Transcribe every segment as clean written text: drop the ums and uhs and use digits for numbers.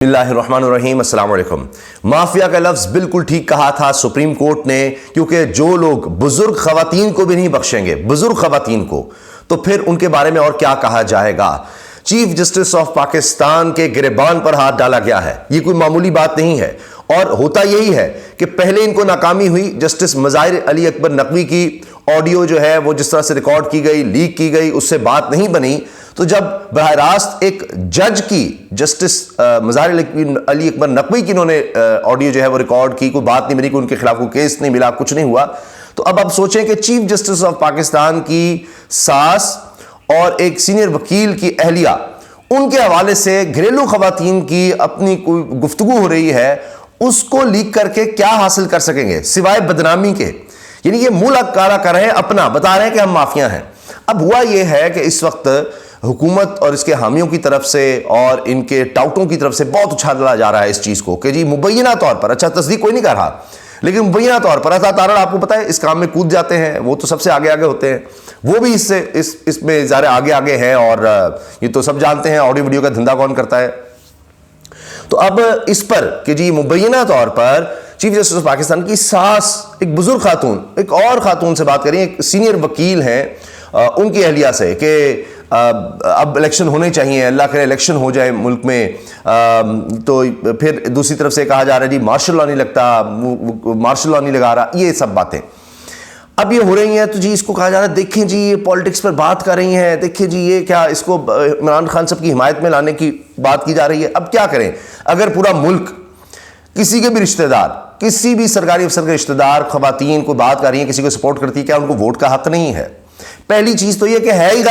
اللہ الرحمن الرحیم۔ السلام علیکم۔ مافیا کا لفظ بالکل ٹھیک کہا تھا سپریم کورٹ نے، کیونکہ جو لوگ بزرگ خواتین کو بھی نہیں بخشیں گے، بزرگ خواتین کو، تو پھر ان کے بارے میں اور کیا کہا جائے گا۔ چیف جسٹس آف پاکستان کے گریبان پر ہاتھ ڈالا گیا ہے، یہ کوئی معمولی بات نہیں ہے، اور ہوتا یہی ہے کہ پہلے ان کو ناکامی ہوئی۔ جسٹس مظاہر علی اکبر نقوی کی آڈیو جو ہے وہ جس طرح سے ریکارڈ کی گئی، لیک کی گئی، اس سے بات نہیں بنی، تو جب براہ راست ایک جج کی، جسٹس مظاہر علی اکبر نقوی کی انہوں نے آڈیو جو ہے وہ ریکارڈ کی، کوئی بات نہیں بنی، کوئی ان کے خلاف کوئی کیس نہیں ملا، کچھ نہیں ہوا، تو اب آپ سوچیں کہ چیف جسٹس آف پاکستان کی ساس اور ایک سینئر وکیل کی اہلیہ، ان کے حوالے سے گھریلو خواتین کی اپنی کوئی گفتگو ہو رہی ہے، اس کو لیک کر کے کیا حاصل کر سکیں گے سوائے بدنامی کے؟ یعنی یہ منہ کالا کر رہے ہیں، اپنا بتا رہے ہیں کہ ہم مافیا ہیں۔ اب ہوا یہ ہے کہ اس وقت حکومت اور اس کے حامیوں کی طرف سے اور ان کے ٹاؤٹوں کی طرف سے بہت اچھالا جا رہا ہے اس چیز کو کہ جی مبینہ طور پر، اچھا تصدیق کوئی نہیں کر رہا، لیکن مبینہ طور پر تارڑ آپ کو پتہ ہے اس کام میں کود جاتے ہیں، وہ تو سب سے آگے ہوتے ہیں، وہ بھی اس میں ظاہر آگے ہیں، اور یہ تو سب جانتے ہیں آڈیو ویڈیو کا دھندا کون کرتا ہے۔ تو اب اس پر کہ جی مبینہ طور پر چیف جسٹس آف پاکستان کی ساس، ایک بزرگ خاتون، ایک اور خاتون سے بات کریں، ایک سینئر وکیل ہیں، ان کی اہلیہ سے کہ اب الیکشن ہونے چاہیے، اللہ کرے الیکشن ہو جائے ملک میں، تو پھر دوسری طرف سے کہا جا رہا ہے جی مارشل لا نہیں لگتا، مارشل لا نہیں لگا رہا، یہ سب باتیں اب یہ ہو رہی ہیں۔ تو جی اس کو کہا جا رہا ہے دیکھیں جی یہ پالیٹکس پر بات کر رہی ہیں، دیکھیں جی یہ کیا، اس کو عمران خان صاحب کی حمایت میں لانے کی بات کی جا رہی ہے۔ اب کیا کریں اگر پورا ملک، کسی کے بھی رشتہ دار، کسی بھی سرکاری افسر کے رشتہ دار خواتین کو بات کر رہی ہیں، کسی کو سپورٹ کرتی ہے، کیا ان کو ووٹ کا حق نہیں ہے؟ پہلی چیز تو یہ کہ ہے ہی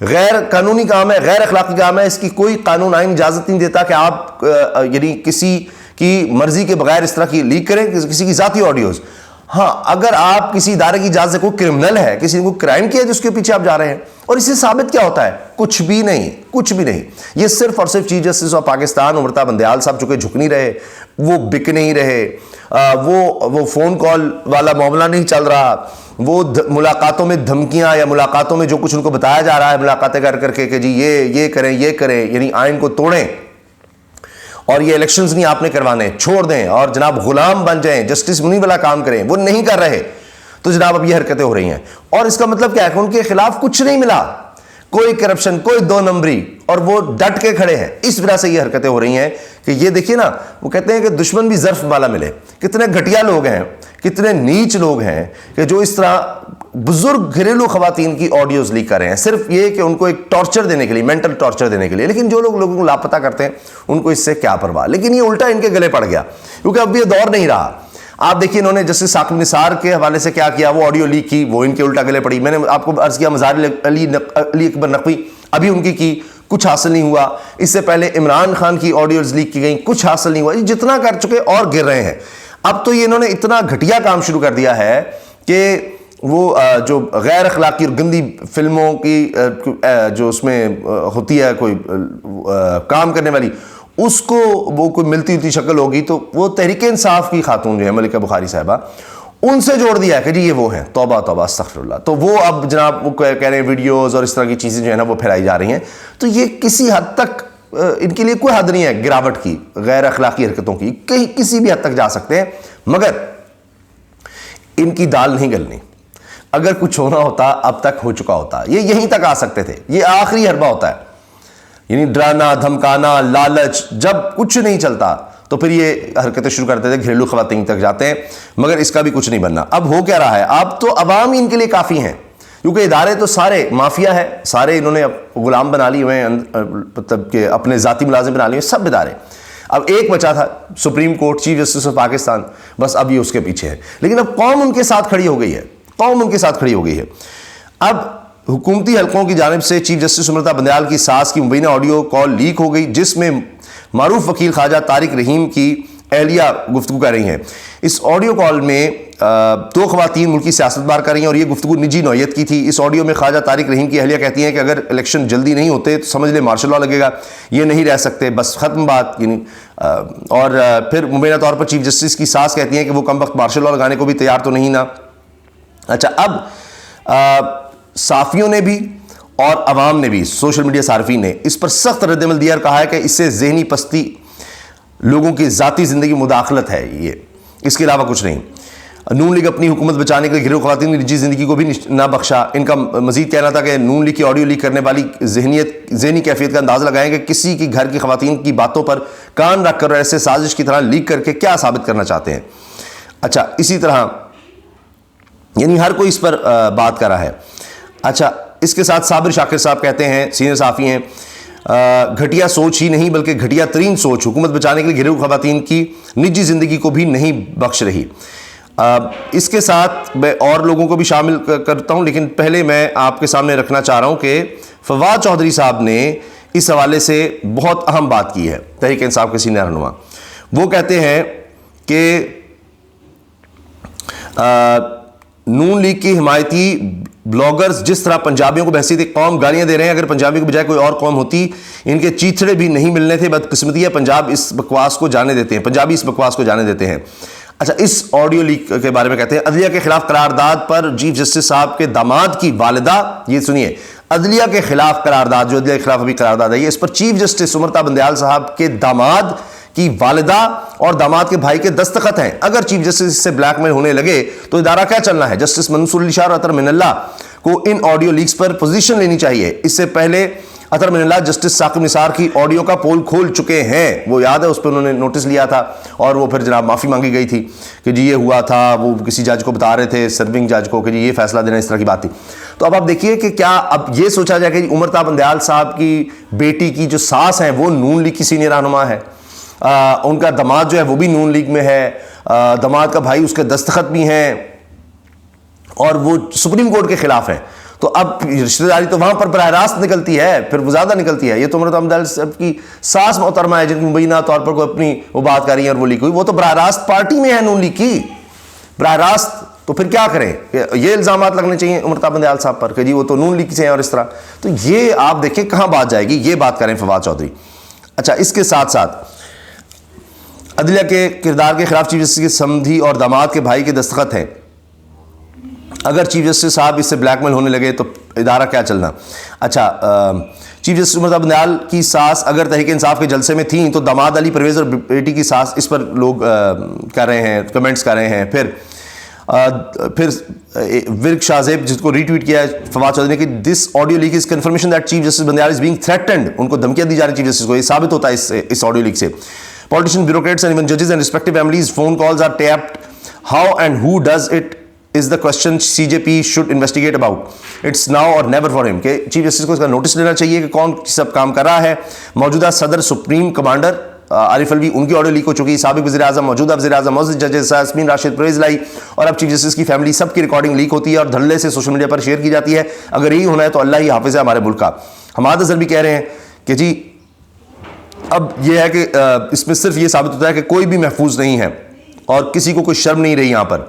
غیر قانونی کام ہے، غیر اخلاقی کام ہے، اس کی کوئی قانون آئین اجازت نہیں دیتا کہ آپ یعنی کسی کی مرضی کے بغیر اس طرح کی لیک کریں، کسی کی ذاتی آڈیوز۔ ہاں اگر آپ کسی ادارے کی اجازت سے، کوئی کرمنل ہے، کسی نے کوئی کرائم کیا ہے جس کے پیچھے آپ جا رہے ہیں، اور اس سے ثابت کیا ہوتا ہے؟ کچھ بھی نہیں، کچھ بھی نہیں۔ یہ صرف اور صرف chief justice of Pakistan Amrita Bandial صاحب چونکہ جھک نہیں رہے، وہ بک نہیں رہے، وہ فون کال والا معاملہ نہیں چل رہا، وہ ملاقاتوں میں دھمکیاں یا ملاقاتوں میں جو کچھ ان کو بتایا جا رہا ہے ملاقاتیں کر کے کہ جی یہ کریں، یعنی آئین کو توڑیں اور یہ الیکشنز نہیں آپ نے کروانے، چھوڑ دیں اور جناب غلام بن جائیں، جسٹس منی والا کام کریں، وہ نہیں کر رہے، تو جناب اب یہ حرکتیں ہو رہی ہیں۔ اور اس کا مطلب کیا ہے کہ ان کے خلاف کچھ نہیں ملا، کوئی کرپشن، کوئی دو نمبری، اور وہ ڈٹ کے کھڑے ہیں۔ اس وجہ سے یہ حرکتیں ہو رہی ہیں کہ یہ دیکھیے نا، وہ کہتے ہیں کہ دشمن بھی ظرف والا ملے۔ کتنے گھٹیا لوگ ہیں، کتنے نیچ لوگ ہیں کہ جو اس طرح بزرگ گھریلو خواتین کی آڈیوز لیک کر رہے ہیں، صرف یہ کہ ان کو ایک ٹارچر دینے کے لیے، مینٹل ٹارچر دینے کے لیے۔ لیکن جو لوگ لوگوں کو لاپتہ کرتے ہیں ان کو اس سے کیا پرواہ، لیکن یہ الٹا ان کے گلے پڑ گیا، کیونکہ اب یہ دور نہیں رہا۔ آپ دیکھیے انہوں نے جسٹس ثاقب نثار کے حوالے سے کیا کیا، وہ آڈیو لیک کی، وہ ان کے الٹا گلے پڑی۔ میں نے آپ کو عرض کیا مظاہر علی اکبر نقوی، ابھی ان کی کچھ حاصل نہیں ہوا، اس سے پہلے عمران خان کی آڈیوز لیک کی گئیں، کچھ حاصل نہیں ہوا، جتنا کر چکے اور گر رہے ہیں۔ اب تو یہ انہوں نے اتنا گھٹیا کام شروع کر دیا ہے کہ وہ جو غیر اخلاقی اور گندی فلموں کی جو اس میں ہوتی ہے کوئی کام کرنے والی، اس کو وہ کوئی ملتی شکل ہوگی تو وہ تحریک انصاف کی خاتون جو ہے ملکہ بخاری صاحبہ، ان سے جوڑ دیا ہے کہ جی یہ وہ ہیں، توبہ توبہ استغفر اللہ۔ تو وہ اب جناب وہ کہہ رہے ہیں ویڈیوز اور اس طرح کی چیزیں جو ہے نا وہ پھیلائی جا رہی ہیں۔ تو یہ کسی حد تک ان کے لیے کوئی حد نہیں ہے گراوٹ کی، غیر اخلاقی حرکتوں کی، کسی بھی حد تک جا سکتے ہیں، مگر ان کی دال نہیں گلنی۔ اگر کچھ ہونا ہوتا اب تک ہو چکا ہوتا، یہ یہیں تک آ سکتے تھے، یہ آخری حربہ ہوتا ہے، یعنی ڈرانا دھمکانا لالچ، جب کچھ نہیں چلتا تو پھر یہ حرکتیں شروع کرتے تھے، گھریلو خواتین تک جاتے ہیں، مگر اس کا بھی کچھ نہیں بننا۔ اب ہو کیا رہا ہے، اب تو عوام ہی ان کے لیے کافی ہیں، کیونکہ ادارے تو سارے مافیا ہے، سارے انہوں نے غلام بنا لیے ہوئے ہیں، مطلب کہ اپنے ذاتی ملازم بنا لیے، سب ادارے۔ اب ایک بچا تھا supreme court, chief justice of Pakistan, بس اب یہ اس کے پیچھے ہے، لیکن اب قوم ان کے ساتھ کھڑی ہو گئی ہے، قوم ان کے ساتھ کھڑی ہو گئی ہے۔ اب حکومتی حلقوں کی جانب سے چیف جسٹس امرتا بندیال کی ساس کی مبینہ آڈیو کال لیک ہو گئی، جس میں معروف وکیل خواجہ طارق رحیم کی اہلیہ گفتگو کر رہی ہیں۔ اس آڈیو کال میں دو خواتین ملکی سیاست بار کر رہی ہیں اور یہ گفتگو نجی نوعیت کی تھی۔ اس آڈیو میں خواجہ طارق رحیم کی اہلیہ کہتی ہیں کہ اگر الیکشن جلدی نہیں ہوتے تو سمجھ لیں مارشل لا لگے گا، یہ نہیں رہ سکتے، بس ختم بات، یعنی اور پھر مبینہ طور پر چیف جسٹس کی ساس کہتی ہیں کہ وہ کم وقت مارشل لا لگانے کو بھی تیار تو نہیں نا۔ اچھا، اب صحافیوں نے بھی اور عوام نے بھی, سوشل میڈیا صارفین نے اس پر سخت رد عمل دیا اور کہا ہے کہ اس سے ذہنی پستی, لوگوں کی ذاتی زندگی مداخلت ہے یہ, اس کے علاوہ کچھ نہیں. نون لیگ اپنی حکومت بچانے کے لیے گھریلو خواتین کی نجی زندگی کو بھی نہ بخشا. ان کا مزید کہنا تھا کہ نون لیگ کی آڈیو لیک کرنے والی ذہنی کیفیت کا اندازہ لگائیں کہ کسی کی گھر کی خواتین کی باتوں پر کان رکھ کر اور ایسے سازش کی طرح لیک کر کے کیا ثابت کرنا چاہتے ہیں. اچھا, اسی طرح یعنی ہر کوئی اس پر بات کر رہا ہے. اچھا, اس کے ساتھ صابر شاکر صاحب کہتے ہیں, سینئر صحافی ہیں, گھٹیا سوچ ہی نہیں بلکہ گھٹیا ترین سوچ حکومت بچانے کے لیے گھریلو خواتین کی نجی زندگی کو بھی نہیں بخش رہی. اس کے ساتھ میں اور لوگوں کو بھی شامل کرتا ہوں, لیکن پہلے میں آپ کے سامنے رکھنا چاہ رہا ہوں کہ فواد چودھری صاحب نے اس حوالے سے بہت اہم بات کی ہے, تحریک انصاف کے سینئر رہنما. وہ کہتے ہیں کہ نون لیگ کی حمایتی بلاگرز جس طرح پنجابیوں کو بحیثیت ایک قوم گالیاں دے رہے ہیں, اگر پنجابی کے بجائے کوئی اور قوم ہوتی ان کے چیتھڑے بھی نہیں ملنے تھے. بدقسمتی ہے پنجاب اس بکواس کو جانے دیتے ہیں, پنجابی اس بکواس کو جانے دیتے ہیں. اچھا, اس آڈیو لیک کے بارے میں کہتے ہیں عدلیہ کے خلاف قرارداد پر چیف جسٹس صاحب کے داماد کی والدہ, یہ سنیے, عدلیہ کے خلاف قرارداد, جو عدلیہ کے خلاف ابھی قرارداد ہے, اس پر چیف جسٹس امرتا بندیال صاحب کے داماد کی والدہ اور داماد کے بھائی کے دستخط ہیں. اگر چیف جسٹس سے بلیک میل ہونے لگے تو ادارہ کیا چلنا ہے؟ جسٹس منصور علی شاہ اور اطہر من اللہ کو ان آڈیو لیکس پر پوزیشن لینی چاہیے. اس سے پہلے اطہر من اللہ جسٹس ثاقب نثار کی آڈیو کا پول کھول چکے ہیں, وہ یاد ہے, اس پہ انہوں نے نوٹس لیا تھا اور وہ پھر جناب معافی مانگی گئی تھی کہ جی یہ ہوا تھا, وہ کسی جج کو بتا رہے تھے, سرونگ جج کو, کہ جی یہ فیصلہ دینا, اس طرح کی بات تھی. تو اب آپ دیکھیے کہ کیا اب یہ سوچا جائے کہ امرتا بندیال صاحب کی بیٹی کی جو ساس ہیں وہ نون لیگ کی سینئر رہنما ہے, ان کا داماد جو ہے وہ بھی نون لیگ میں ہے, داماد کا بھائی اس کے دستخط بھی ہیں اور وہ سپریم کورٹ کے خلاف ہیں. تو اب رشتہ داری تو وہاں پر براہ راست نکلتی ہے, پھر وہ زیادہ نکلتی ہے. یہ تو امرتا بندیال صاحب کی ساس محترمہ ہے جن کی مبینہ طور پر کوئی اپنی وہ بات کر رہی ہے اور وہ لیک ہوئی, وہ تو براہ راست پارٹی میں ہے نون لیگ کی, براہ راست. تو پھر کیا کریں, یہ الزامات لگنے چاہیے امرتا بندیال صاحب پر کہ جی وہ تو نون لیگ سے ہیں اور اس طرح. تو یہ آپ دیکھیں کہاں بات جائے گی, یہ بات کریں فواد چودھری. اچھا, اس کے ساتھ ساتھ عدلیہ کے کردار کے خلاف چیف جسٹس کے سمدھی اور داماد کے بھائی کے دستخط ہیں. اگر چیف جسٹس صاحب اس سے بلیک میل ہونے لگے تو ادارہ کیا چلنا. اچھا, چیف جسٹس امرتا بندیال کی ساس اگر تحریک انصاف کے جلسے میں تھیں تو داماد علی پرویز اور بیٹی کی ساس, اس پر لوگ کر رہے ہیں, کمنٹس کر رہے ہیں. پھر ورک شاہ زیب جس کو ری ٹویٹ کیا ہے فواد چودھری نے کہ this audio leak is confirmation that chief justice Bandial is being threatened, ان کو دھمکیاں دی جا رہی چیف جسٹس کو, یہ ثابت ہوتا ہے اس آڈیو لیک سے. Politicians, bureaucrats and even judges and respective families' phone calls are tapped. How and who does it is the question CJP should investigate about. It's now or never for him. کہ chief justice کو اس کا notice لینا چاہیے کہ کون سب کام کر رہا ہے. موجودہ صدر سپریم کمانڈر عارف الوی, ان کی آڈیو لیک ہو چکی. سابق وزیر اعظم, موجودہ وزیر اعظم, موجود ججز یاسمین راشد, پرویز لائی اور اب چیف جسٹس کی فیملی, سب کی ریکارڈنگ لیک ہوتی ہے اور دھڑلے سے سوشل میڈیا پر شیئر کی جاتی ہے. اگر یہی ہونا ہے تو اللہ ہی حافظ ہے ہمارے ملک کا. حماد اظہر بھی کہہ رہے ہیں کہ جی اب یہ ہے کہ اس میں صرف یہ ثابت ہوتا ہے کہ کوئی بھی محفوظ نہیں ہے اور کسی کو کوئی شرم نہیں رہی یہاں پر.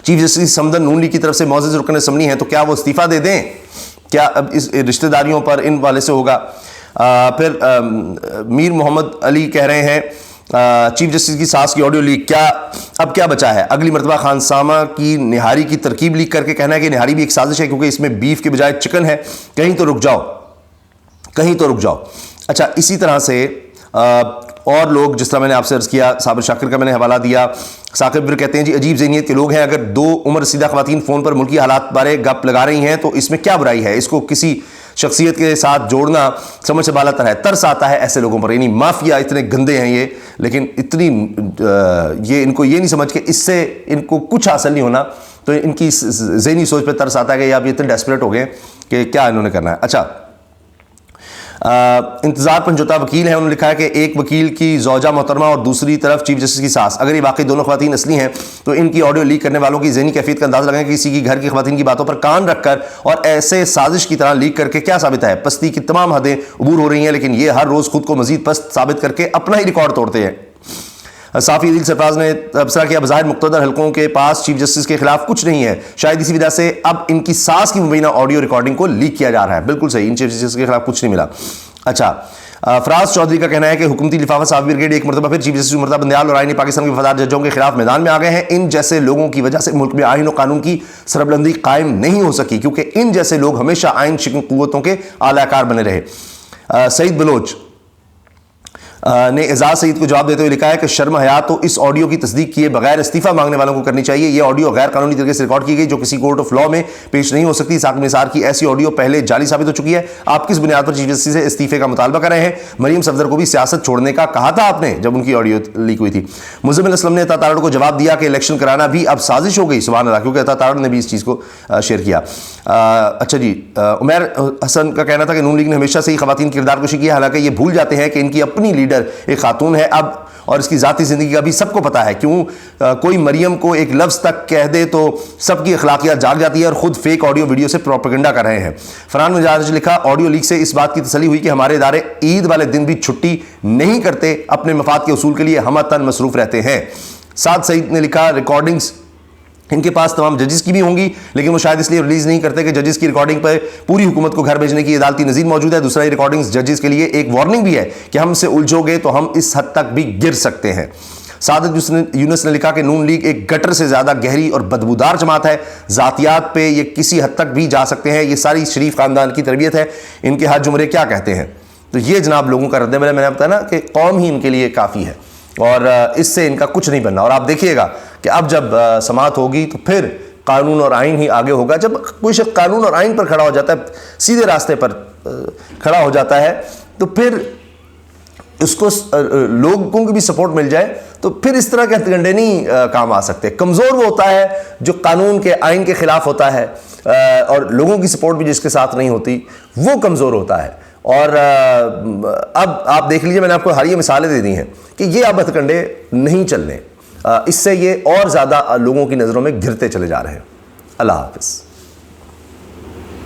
چیف جسٹس سمدن نون لیگ کی طرف سے معزز رکن اسمبلی ہیں, تو کیا وہ استعفیٰ دے دیں؟ کیا اب اس رشتہ داریوں پر ان والے سے ہوگا؟ پھر میر محمد علی کہہ رہے ہیں چیف جسٹس کی ساس کی آڈیو لیک, کیا اب کیا بچا ہے؟ اگلی مرتبہ خانسامہ کی نہاری کی ترکیب لیک کر کے کہنا ہے کہ نہاری بھی ایک سازش ہے کیونکہ اس میں بیف کے بجائے چکن ہے. کہیں تو رک جاؤ, کہیں تو رک جاؤ. اچھا, اسی طرح سے اور لوگ جس طرح میں نے آپ سے عرض کیا, صابر شاکر کا میں نے حوالہ دیا. ثاقب کہتے ہیں جی عجیب ذہنیت کے لوگ ہیں, اگر دو عمر رسیدہ خواتین فون پر ملکی حالات بارے گپ لگا رہی ہیں تو اس میں کیا برائی ہے؟ اس کو کسی شخصیت کے ساتھ جوڑنا سمجھ سے بالا تر ہے. ترس آتا ہے ایسے لوگوں پر, یعنی مافیا اتنے گندے ہیں یہ, لیکن اتنی یہ ان کو یہ نہیں سمجھ کہ اس سے ان کو کچھ حاصل نہیں ہونا, تو ان کی ذہنی سوچ پہ ترس آتا ہے کہ اب یہ اتنے ڈیسپریٹ ہو گئے کہ کیا انہوں نے کرنا ہے. اچھا, انتظار پنجوتا وکیل ہیں, انہوں نے لکھا ہے کہ ایک وکیل کی زوجہ محترمہ اور دوسری طرف چیف جسٹس کی ساس, اگر یہ واقعی دونوں خواتین اصلی ہیں تو ان کی آڈیو لیک کرنے والوں کی ذہنی کیفیت کا اندازہ لگائیں کہ کسی کی گھر کی خواتین کی باتوں پر کان رکھ کر اور ایسے سازش کی طرح لیک کر کے کیا ثابت ہے؟ پستی کی تمام حدیں عبور ہو رہی ہیں, لیکن یہ ہر روز خود کو مزید پست ثابت کر کے اپنا ہی ریکارڈ توڑتے ہیں. صافی عدیل سرفراز نے تبصرہ کیا بظاہر مقتدر حلقوں کے پاس چیف جسٹس کے خلاف کچھ نہیں ہے, شاید اسی وجہ سے اب ان کی ساس کی مبینہ آڈیو ریکارڈنگ کو لیک کیا جا رہا ہے. بالکل صحیح, ان چیف جسٹس کے خلاف کچھ نہیں ملا. اچھا, فراز چودھری کا کہنا ہے کہ حکومتی لفافہ صاحب برگیڈ ایک مرتبہ پھر چیف جسٹس عمر بندیال اور آئینی پاکستان کے وفادار ججوں کے خلاف میدان میں آ گئے ہیں. ان جیسے لوگوں کی وجہ سے ملک میں آئین و قانون کی سربلندی قائم نہیں ہو سکی کیونکہ ان جیسے لوگ ہمیشہ آئین شکن قوتوں کے اعلی کار بنے رہے. سعید بلوچ نے اعزاز سعید کو جواب دیتے ہوئے لکھا ہے کہ شرم حیا تو اس آڈیو کی تصدیق کیے بغیر استعفیٰ مانگنے والوں کو کرنی چاہیے. یہ آڈیو غیر قانونی طریقے سے ریکارڈ کی گئی جو کسی کورٹ آف لا میں پیش نہیں ہو سکتی. اسحاق نثار کی ایسی آڈیو پہلے جعلی ثابت ہو چکی ہے. آپ کس بنیاد پر چیف جسٹس سے استعفے کا مطالبہ کر رہے ہیں؟ مریم صفدر کو بھی سیاست چھوڑنے کا کہا تھا آپ نے جب ان کی آڈیو لیک ہوئی تھی. مزمل اسلم نے عطا تارڑ کو جواب دیا کہ الیکشن کرانا بھی اب سازش ہو گئی. سبحان اللہ, کیونکہ عطا تارڑ نے بھی اس چیز کو شیئر کیا. اچھا جی, عمیر حسن کا کہنا تھا کہ نون لیگ نے ہمیشہ سے ہی خواتین کی کردار کشی کی ہے, حالانکہ یہ بھول جاتے ہیں کہ ان کی اپنی لیڈر ایک خاتون ہے اب, اور اس کی ذاتی زندگی کا بھی سب کو پتا ہے. کیوں کوئی مریم کو ایک لفظ تک کہہ دے تو سب کی اخلاقیات جاگ جاتی ہے اور خود فیک آڈیو ویڈیو سے پروپیگنڈا کر رہے ہیں. فرحان مجاز نے لکھا آڈیو لیک سے اس بات کی تسلی ہوئی کہ ہمارے ادارے عید والے دن بھی چھٹی نہیں کرتے, اپنے مفاد کے اصول کے لیے ہم تن مصروف رہتے ہیں. سعد سعید نے لکھا ریکارڈنگز ان کے پاس تمام ججز کی بھی ہوں گی لیکن وہ شاید اس لیے ریلیز نہیں کرتے کہ ججز کی ریکارڈنگ پر پوری حکومت کو گھر بھیجنے کی عدالتی نظیر موجود ہے. دوسرا یہ ریکارڈنگز ججز کے لیے ایک وارننگ بھی ہے کہ ہم سے الجھو گے تو ہم اس حد تک بھی گر سکتے ہیں. سعادت یونس نے لکھا کہ نون لیگ ایک گٹر سے زیادہ گہری اور بدبودار جماعت ہے. ذاتیات پہ یہ کسی حد تک بھی جا سکتے ہیں. یہ ساری شریف خاندان کی تربیت ہے. ان کے حج جمرے کیا کہتے ہیں؟ تو یہ جناب لوگوں کا رد عمل ہے. میں نے بتایا نا کہ قوم ہی ان کے لیے کافی ہے اور اس سے ان کا کچھ نہیں بننا. اور آپ دیکھیے گا کہ اب جب سماعت ہوگی تو پھر قانون اور آئین ہی آگے ہوگا. جب کوئی شخص قانون اور آئین پر کھڑا ہو جاتا ہے, سیدھے راستے پر کھڑا ہو جاتا ہے, تو پھر اس کو لوگوں کی بھی سپورٹ مل جائے تو پھر اس طرح کے ہتھ کنڈے نہیں کام آ سکتے. کمزور وہ ہوتا ہے جو قانون کے آئین کے خلاف ہوتا ہے اور لوگوں کی سپورٹ بھی جس کے ساتھ نہیں ہوتی, وہ کمزور ہوتا ہے. اور اب آپ دیکھ لیجئے, میں نے آپ کو حالیہ مثالیں دے دی ہیں کہ یہ اب ہتھ کنڈے نہیں چلنے, اس سے یہ اور زیادہ لوگوں کی نظروں میں گرتے چلے جا رہے ہیں. اللہ حافظ.